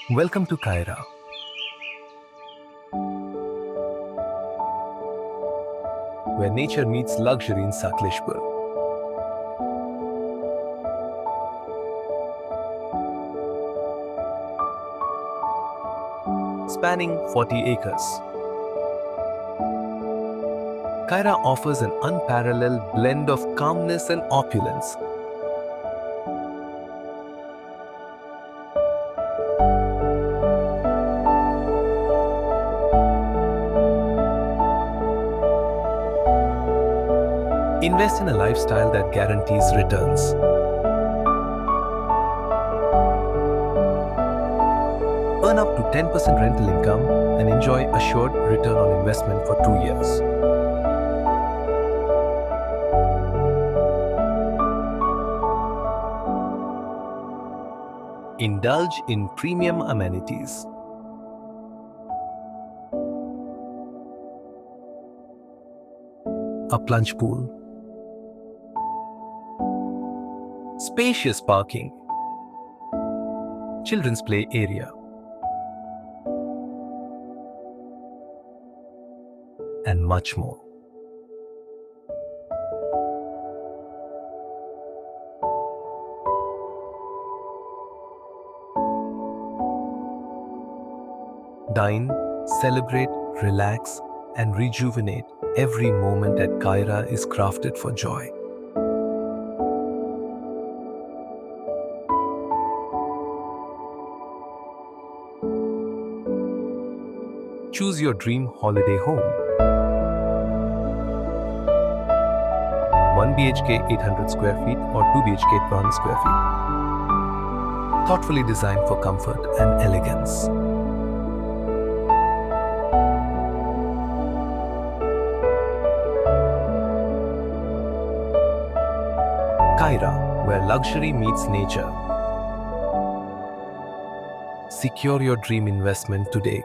Welcome to Kaira, where nature meets luxury in Sakleshpur. Spanning 40 acres, Kaira offers an unparalleled blend of calmness and opulence. Invest in a lifestyle that guarantees returns. Earn up to 10% rental income and enjoy assured return on investment for 2 years. Indulge in premium amenities. A plunge pool, spacious parking, children's play area, and much more. Dine, celebrate, relax, and rejuvenate. Every moment at Kaira is crafted for joy. Choose your dream holiday home. 1 BHK 800 square feet or 2 BHK 1 square feet. Thoughtfully designed for comfort and elegance. Kaira, where luxury meets nature. Secure your dream investment today.